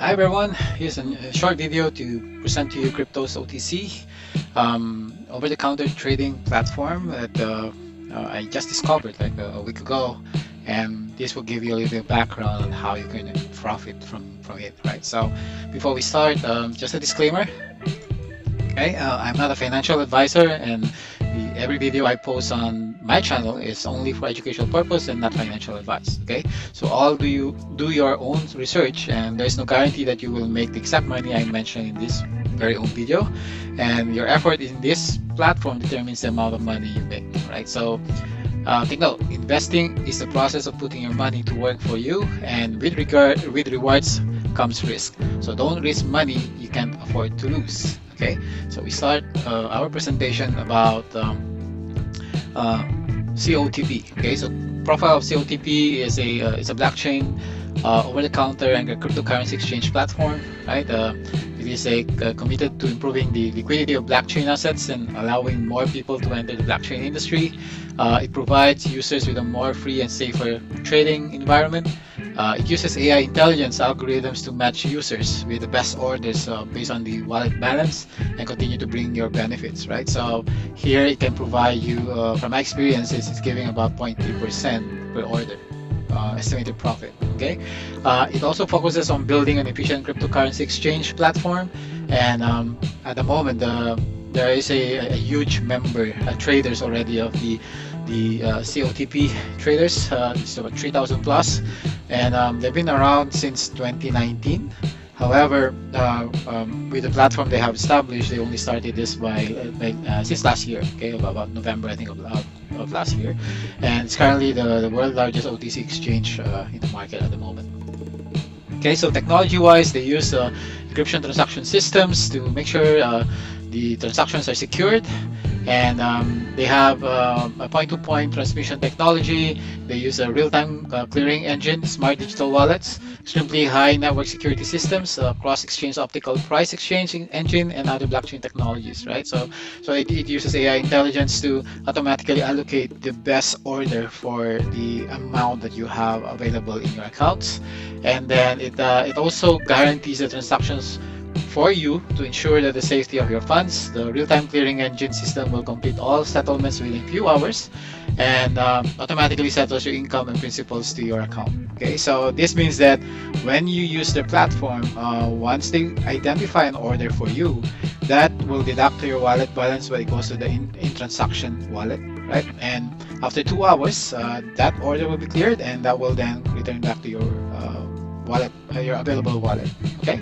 Hi everyone, here's a short video to present to you crypto's OTC over-the-counter trading platform that I just discovered like a week ago, and this will give you a little bit of background on how you can profit from it, right? So before we start, just a disclaimer. Okay, I'm not a financial advisor, and every video I post on my channel is only for educational purpose and not financial advice. Okay, so all do your own research, and there's no guarantee that you will make the exact money I mentioned in this very own video, and your effort in this platform determines the amount of money you make, right? So take note, investing is the process of putting your money to work for you, and with rewards comes risk. So don't risk money you can't afford to lose. Okay, so we start our presentation about COTP. Okay, so profile of COTP is a blockchain over-the-counter and a cryptocurrency exchange platform, right? It is committed to improving the liquidity of blockchain assets and allowing more people to enter the blockchain industry. It provides users with a more free and safer trading environment. It uses AI intelligence algorithms to match users with the best orders based on the wallet balance and continue to bring your benefits, right? So here it can provide you, from my experience, it's giving about 0.3% per order. Estimated profit. Okay, it also focuses on building an efficient cryptocurrency exchange platform, and at the moment there is a huge member traders already of the COTP traders. It's about 3,000 plus, and they've been around since 2019. However, with the platform they have established, they only started this since last year. Okay, about November, I think, of last year, and it's currently the world's largest OTC exchange in the market at the moment. Okay, so technology-wise, they use encryption transaction systems to make sure the transactions are secured, and they have a point-to-point transmission technology. They use a real-time clearing engine, smart digital wallets, extremely high network security systems, cross-exchange optical price exchange engine, and other blockchain technologies, right? So it uses AI intelligence to automatically allocate the best order for the amount that you have available in your accounts, and then it also guarantees the transactions for you to ensure that the safety of your funds. The real-time clearing engine system will complete all settlements within a few hours and automatically settles your income and principals to your account. Okay, so this means that when you use the platform, once they identify an order for you, that will deduct to your wallet balance when it goes to the in-transaction wallet, right? And after 2 hours, that order will be cleared, and that will then return back to your wallet, your available wallet. Okay.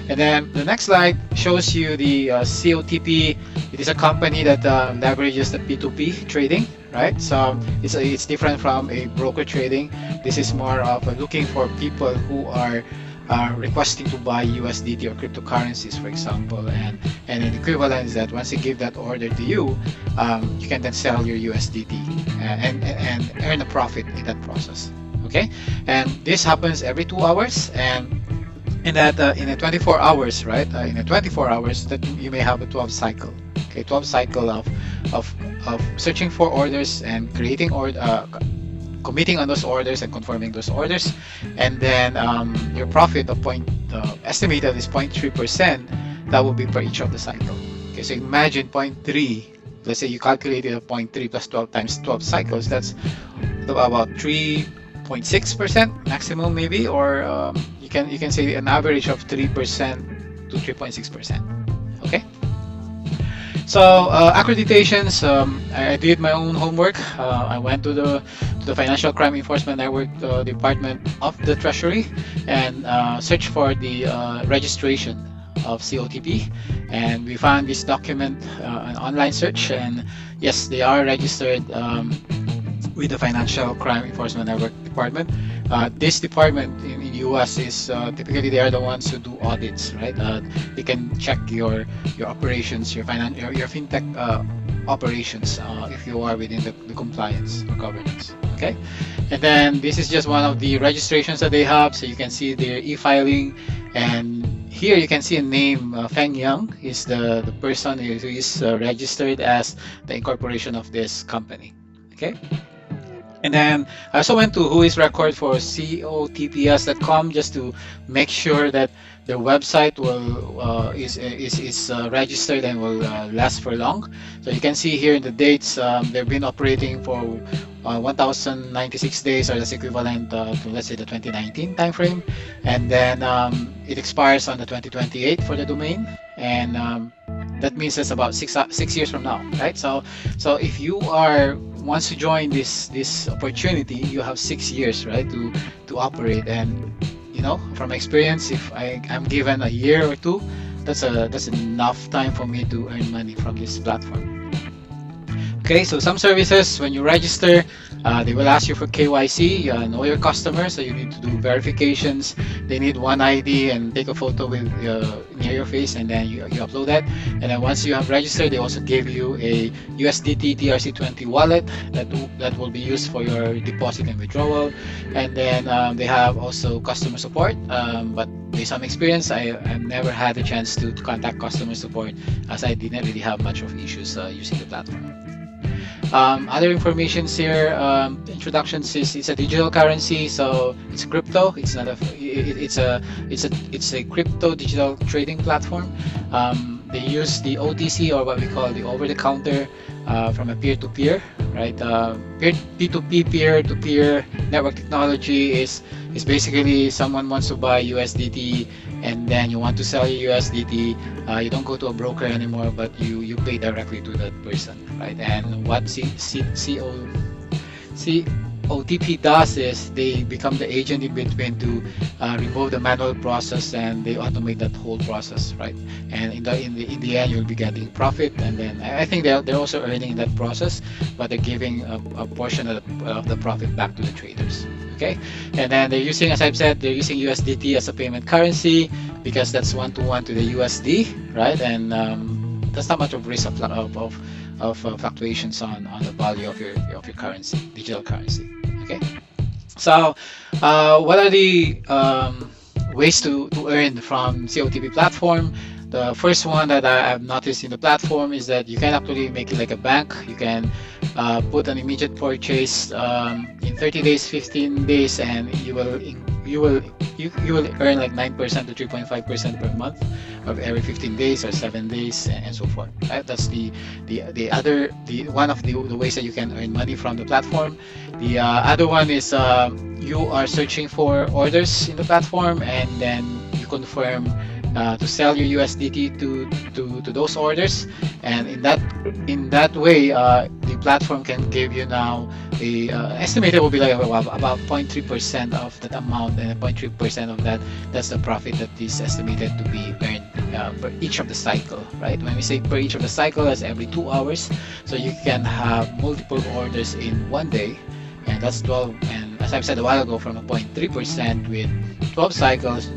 And then the next slide shows you the COTP. It is a company that leverages the P2P trading, right? So it's different from a broker trading. This is more of looking for people who are requesting to buy USDT or cryptocurrencies, for example, and an equivalent is that once they give that order to you, you can then sell your USDT and earn a profit in that process. Okay, and this happens every 2 hours, and in a 24 hours, right? In a 24 hours, that you may have a 12 cycle. Okay, 12 cycle of searching for orders and creating committing on those orders and confirming those orders, and then your profit of estimated is 0.3%. That will be per each of the cycle. Okay, so imagine 0.3. Let's say you calculated a 0.3 plus 12 times 12 cycles. That's about 3.6% maximum, maybe, or you can say an average of 3% to 3.6%. Okay. So accreditations, I did my own homework. I went to the Financial Crime Enforcement Network Department of the Treasury and searched for the registration of COTP, and we found this document, an online search, and yes, they are registered with the Financial Crime Enforcement Network Department. This department in the US is typically they are the ones who do audits, right? They can check your operations, your fintech operations, if you are within the compliance or governance. Okay, and then this is just one of the registrations that they have. So you can see their e-filing, and here you can see a name. Feng Yang is the person who is registered as the incorporation of this company. Okay. And then I also went to whois record for COTPS.com just to make sure that their website will is registered and will last for long. So you can see here in the dates, they've been operating for 1,096 days, or that's equivalent to, let's say, the 2019 timeframe. And then it expires on the 2028 for the domain, and that means it's about 6 years from now, right? So if you are once you join this opportunity, you have 6 years, right, to operate. And from experience, if I'm given a year or two, that's enough time for me to earn money from this platform. Okay, so some services, when you register, they will ask you for KYC, know your customer, so you need to do verifications. They need one ID and take a photo with near your face, and then you upload that. And then once you have registered, they also give you a USDT TRC20 wallet that will be used for your deposit and withdrawal. And then they have also customer support, but based on experience, I've never had a chance to contact customer support, as I didn't really have much of issues using the platform. Other informations here, introductions is it's a digital currency, so it's crypto. It's not it's a crypto digital trading platform. They use the OTC, or what we call the over-the-counter, from a peer-to-peer, right? P2P, peer-to-peer network technology is basically someone wants to buy USDT, and then you want to sell your USDT. You don't go to a broker anymore, but you pay directly to that person, right? And what COTP does is they become the agent in between to remove the manual process, and they automate that whole process, right? And in the end, you'll be getting profit, and then I think they're also earning in that process, but they're giving a portion of the profit back to the traders. Okay, and then they're using, as I've said, they're using USDT as a payment currency because that's one-to-one to the USD, right? And there's not much of risk of fluctuations on the value of your currency, digital currency. Okay, so what are the ways to earn from COTP platform? The first one that I've noticed in the platform is that you can actually make it like a bank. You can put an immediate purchase in 30 days, 15 days, and you will earn like 9% to 3.5% per month of every 15 days or 7 days, and so forth. Right? That's the one of the ways that you can earn money from the platform. The other one is you are searching for orders in the platform, and then you confirm to sell your USDT to those orders, and in that way the platform can give you now the estimated will be like about 0.3% of that amount, and 0.3% of that's the profit that is estimated to be earned per each of the cycle, right? When we say per each of the cycle, that's every 2 hours, so you can have multiple orders in one day, and that's 12. And as I've said a while ago, from a 0.3% with 12 cycles,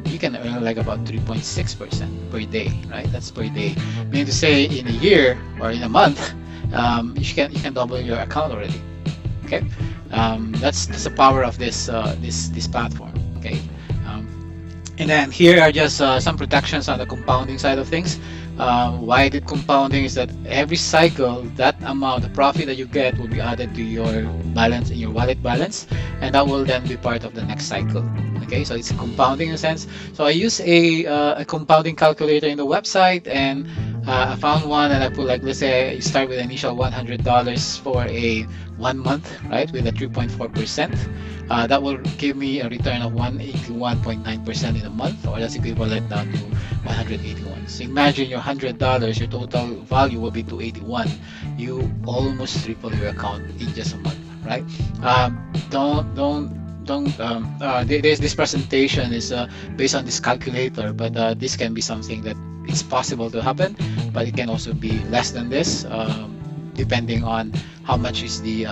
you can earn like about 3.6% per day, right? That's per day. Meaning to say, in a year or in a month, you can double your account already. Okay, that's the power of this platform. Okay, and then here are just some protections on the compounding side of things. Why I did compounding is that every cycle, that amount, the profit that you get, will be added to your balance, in your wallet balance, and that will then be part of the next cycle. Okay, so it's compounding in a sense. So I use a compounding calculator in the website, and I found one, and I put, like, let's say you start with initial $100 for a 1 month, right, with a 3.4%. That will give me a return of 181.9% in a month, or that's equivalent now to 181. So imagine your $100, your total value will be 281. You almost triple your account in just a month, right? This presentation is based on this calculator, but this can be something that it's possible to happen, but it can also be less than this, depending on how much is the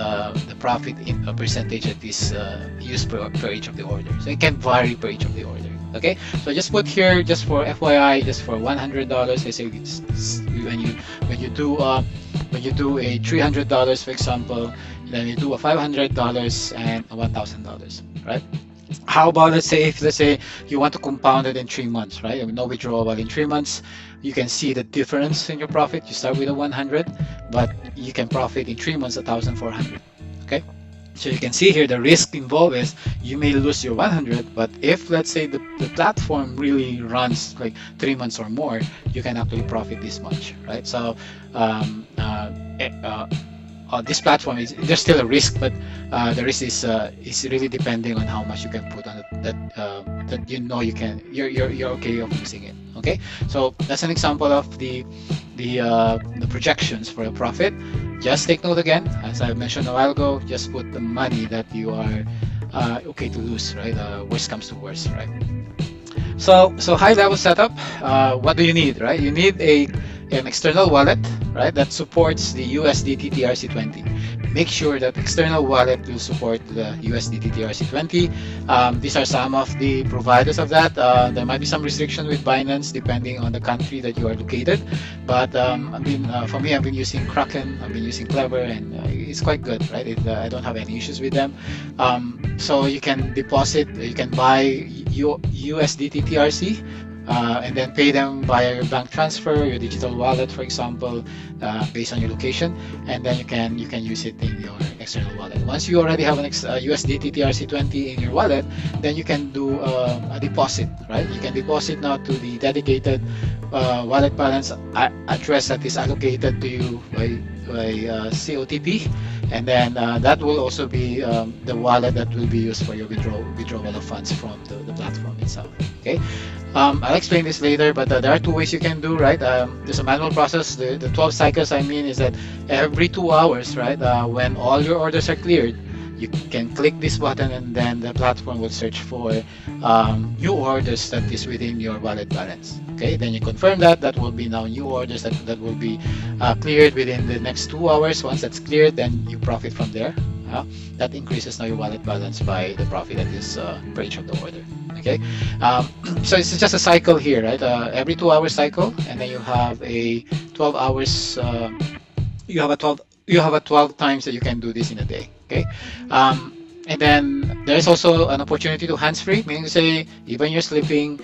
profit in a percentage that is used per each of the orders. So it can vary per each of the order. Okay, so just put here, just for FYI, just for $100. I say when you do a $300, for example, then you do a $500 and a $1,000, right? How about, let's say you want to compound it in 3 months, right? No withdrawal in 3 months. You can see the difference in your profit. You start with a 100, but you can profit in 3 months 1,400. Okay, So you can see here the risk involved is you may lose your 100, but if let's say the platform really runs like 3 months or more, you can actually profit this much, right? So um, uh, eh, uh, this platform is, there's still a risk, but the risk is really depending on how much you can put on it, that you know you're okay of using it. Okay, so that's an example of the projections for a profit. Just take note again, as I mentioned a while ago, just put the money that you are okay to lose, right? Worst comes to worst, right? So high level setup, what do you need, right? You need an external wallet, right, that supports the USDT TRC20. Make sure that external wallet will support the USDT TRC20. These are some of the providers of that. There might be some restriction with Binance depending on the country that you are located. But for me, I've been using Kraken, I've been using Clever, and it's quite good, right? I don't have any issues with them. So you can deposit, you can buy USDT TRC. And then pay them via your bank transfer, your digital wallet, for example, based on your location, and then you can use it in your external wallet. Once you already have an USDT TRC20 in your wallet, then you can do a deposit, right? You can deposit now to the dedicated wallet balance address that is allocated to you by COTP, and then that will also be the wallet that will be used for your withdrawal of funds from the platform itself. Okay. I'll explain this later, but there are two ways you can do, right? There's a manual process. The 12 cycles, I mean, is that every 2 hours, right, when all your orders are cleared, you can click this button and then the platform will search for new orders that is within your wallet balance. Okay, then you confirm that will be now new orders that will be cleared within the next 2 hours. Once that's cleared, then you profit from there. That increases now your wallet balance by the profit that is per each of the order. Okay, so it's just a cycle here, right? Every 2 hour cycle, and then you have a 12 hours. You have a 12 times that you can do this in a day. Okay, and then there's also an opportunity to hands-free, meaning to say even you're sleeping,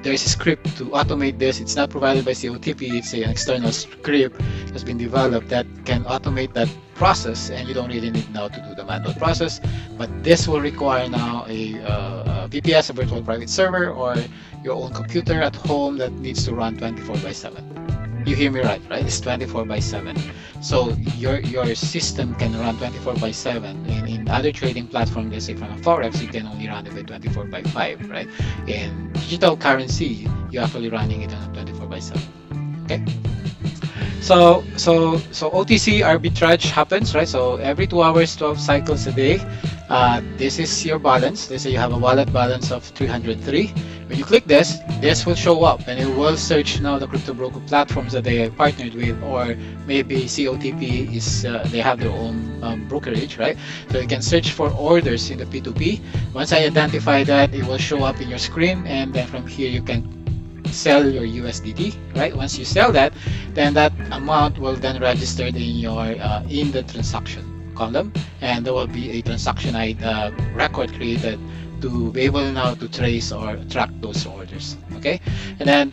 there's a script to automate this. It's not provided by COTP. It's an external script that's been developed that can automate that process, and you don't really need now to do the manual process. But this will require now a VPS, a virtual private server, or your own computer at home that needs to run 24/7. You hear me right? It's 24/7. So your system can run 24/7. In other trading platforms, let's say from a forex, you can only run it with 24/5, right? In digital currency, you're actually running it on 24/7. Okay. So OTC arbitrage happens, right? So every 2 hours, 12 cycles a day. This is your balance. Let's say you have a wallet balance of 303. When you click this will show up, and it will search now the crypto broker platforms that they are partnered with, or maybe COTP is they have their own brokerage, right? So you can search for orders in the P2P. Once I identify that, it will show up in your screen, and then from here you can sell your USDT, right? Once you sell that, then that amount will then register in your in the transaction column, and there will be a transaction record created to be able now to trace or track those orders. Okay, and then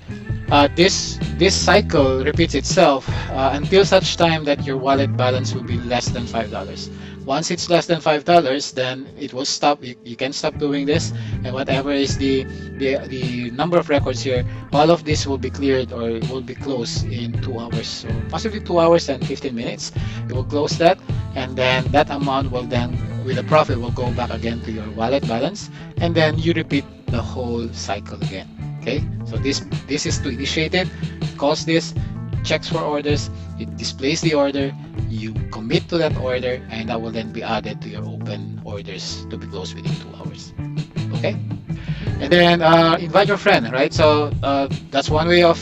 this cycle repeats itself until such time that your wallet balance will be less than $5. Once it's less than $5, then it will stop. You can stop doing this, and whatever is the number of records here, all of this will be cleared, or it will be closed in 2 hours, so possibly 2 hours and 15 minutes. It will close that, and then that amount will then, with a profit, will go back again to your wallet balance, and then you repeat the whole cycle again. Okay, so this is to initiate it. It calls this, checks for orders, it displays the order, you commit to that order, and that will then be added to your open orders to be closed within 2 hours. Okay, and then invite your friend, right? So that's one way of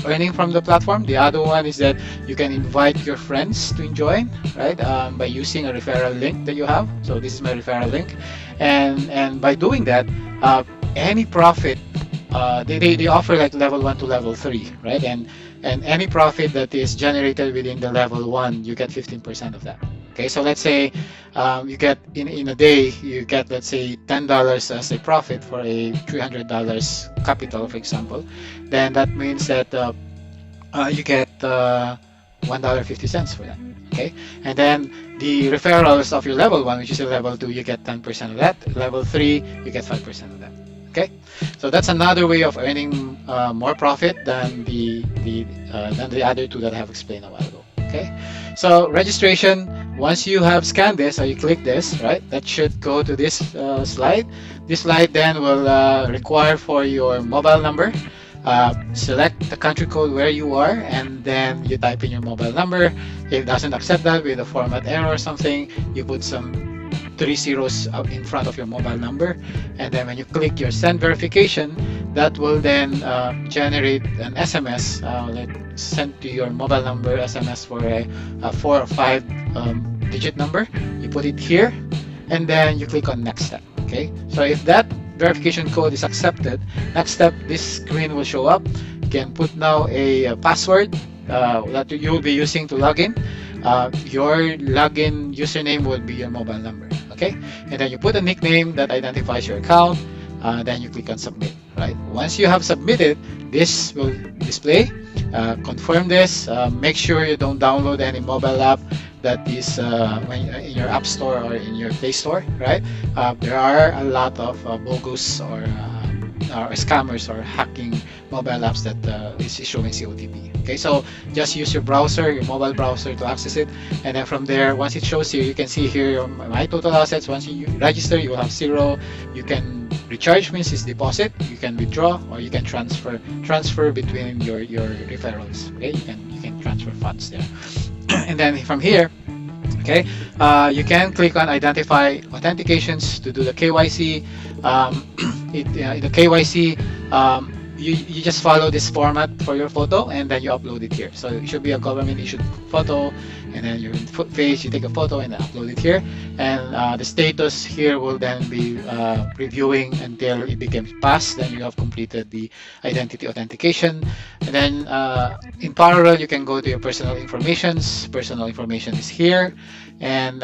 earning from the platform. The other one is that you can invite your friends to join, right? By using a referral link that you have. So this is my referral link, and by doing that, any profit, they offer like level 1 to level 3, right? And any profit that is generated within the level 1, you get 15% of that. Okay, so let's say you get in a day, you get, let's say, $10 as a profit for a $300 capital, for example. Then that means that you get $1.50 for that. Okay, and then the referrals of your level 1, which is a level 2, you get 10% of that. Level 3, you get 5% of that. Okay, so that's another way of earning more profit than the other two that I have explained a while ago. Okay, so registration, once you have scanned this or you click this, right, that should go to this slide. This slide then will require for your mobile number. Select the country code where you are, and then you type in your mobile number. If it doesn't accept that with a format error or something, you put some 3 zeros up in front of your mobile number, and then when you click your send verification, that will then generate an SMS, like sent to your mobile number SMS for a 4 or 5 digit number. You put it here, and then you click on next step. Okay, so if that verification code is accepted, next step, this screen will show up. You can put now a password that you will be using to log in. Your login username will be your mobile number. Okay, and then you put a nickname that identifies your account. Then you click on submit. Right, once you have submitted, this will display. Confirm this. Make sure you don't download any mobile app that is in your app store or in your Play Store. Right, there are a lot of bogus or scammers or hacking mobile apps that is showing COTP. Okay, so just use your browser, your mobile browser, to access it, and then from there, once it shows here, you can see here your my total assets. Once you register, you will have 0. You can recharge, means is deposit. You can withdraw, or you can transfer between your referrals. Okay, you can transfer funds there, and then from here, okay, you can click on identify authentications to do the KYC. The KYC, you just follow this format for your photo, and then you upload it here. So it should be a government issued photo, and then your face, you take a photo and then upload it here, and the status here will then be reviewing until it becomes passed. Then you have completed the identity authentication, and then in parallel, you can go to your personal informations. Personal information is here, and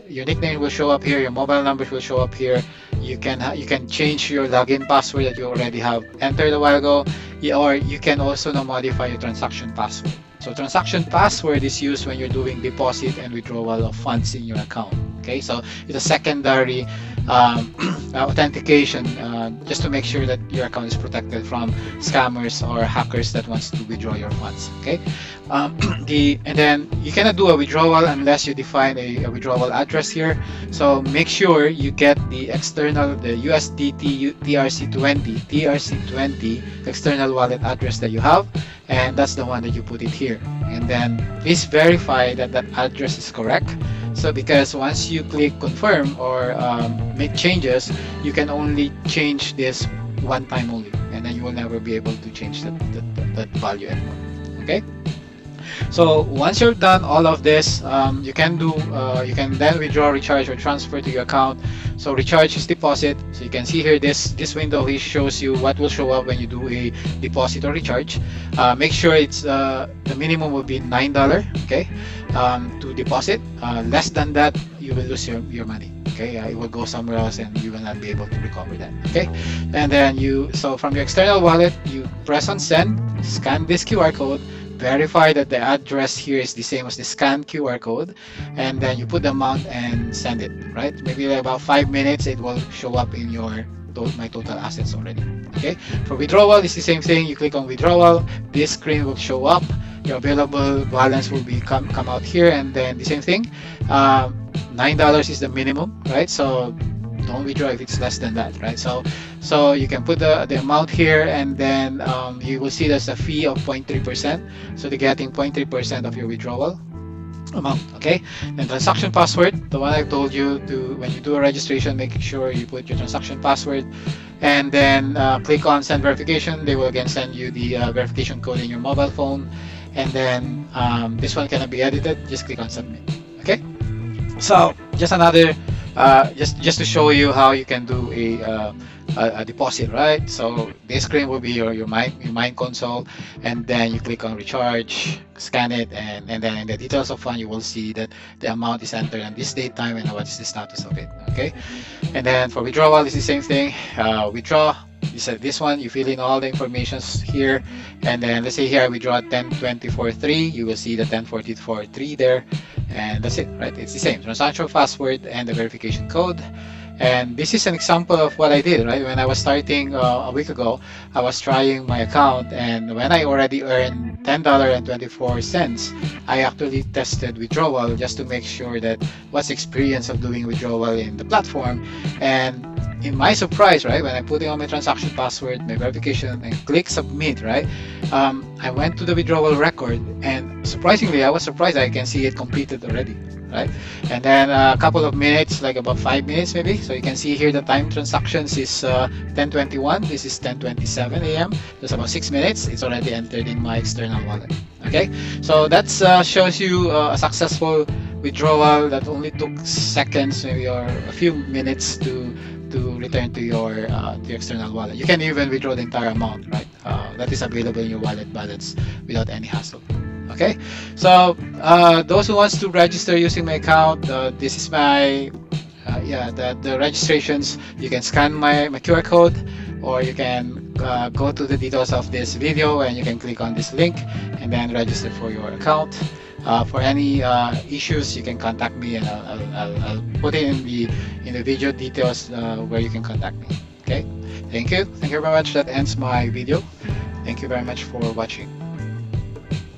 your nickname will show up here, your mobile number will show up here. You can change your login password that you already have entered a while ago, or you can also now modify your transaction password. So transaction password is used when you're doing deposit and withdrawal of funds in your account. Okay, so it's a secondary authentication just to make sure that your account is protected from scammers or hackers that wants to withdraw your funds. Okay, and then you cannot do a withdrawal unless you define a withdrawal address here. So make sure you get the external, the USDT TRC20 external wallet address that you have, and that's the one that you put it here. And then please verify that that address is correct. So because once you click confirm or make changes, you can only change this one time only, and then you will never be able to change that value anymore. Okay, so once you're done all of this, you can then withdraw, recharge, or transfer to your account. So recharge is deposit. So you can see here this window here shows you what will show up when you do a deposit or recharge. Make sure it's the minimum will be $9, okay, to deposit. Less than that, you will lose your money. Okay, it will go somewhere else and you will not be able to recover that. Okay, and then so from your external wallet, you press on send, scan this QR code, verify that the address here is the same as the scanned QR code, and then you put the amount and send it. Right, maybe like about 5 minutes, it will show up in your my total assets already. Okay, for withdrawal, it's the same thing. You click on withdrawal, this screen will show up, your available balance will be come out here, and then the same thing. $9 is the minimum, right? So don't withdraw if it's less than that, right? So you can put the amount here, and then you will see there's a fee of 0.3%. So they're getting 0.3% of your withdrawal amount. Okay, and transaction password, the one I told you to, when you do a registration, make sure you put your transaction password, and then click on send verification. They will again send you the verification code in your mobile phone, and then this one cannot be edited. Just click on submit. Okay, so just another just to show you how you can do a deposit, right? So this screen will be your mine console, and then you click on recharge, scan it, and then in the details of fund you will see that the amount is entered on this date, time, and what is the status of it. Okay, and then for withdrawal it's the same thing. Withdraw, this one, you fill in all the information here, and then let's say here I withdraw 1024.3, you will see the 1044.3 there, and that's it, right? It's the same transaction password and the verification code. And this is an example of what I did, right? When I was starting a week ago, I was trying my account, and when I already earned $10.24, I actually tested withdrawal just to make sure that what's the experience of doing withdrawal in the platform. And in my surprise, right, when I put in on my transaction password, my verification, and click submit, right, I went to the withdrawal record, and surprisingly, I was surprised I can see it completed already, right? And then a couple of minutes, like about 5 minutes maybe, so you can see here the time transactions is 10:21. This is 10:27 a.m. Just about 6 minutes. It's already entered in my external wallet. Okay, so that shows you a successful withdrawal that only took seconds, maybe, or a few minutes to return to your external wallet. You can even withdraw the entire amount, right? That is available in your wallet balance without any hassle. Okay, so those who wants to register using my account, this is my the registrations. You can scan my QR code, or you can go to the details of this video and you can click on this link and then register for your account. For any issues, you can contact me, and I'll put it in the video details where you can contact me. Okay, thank you very much. That ends my video. Thank you very much for watching.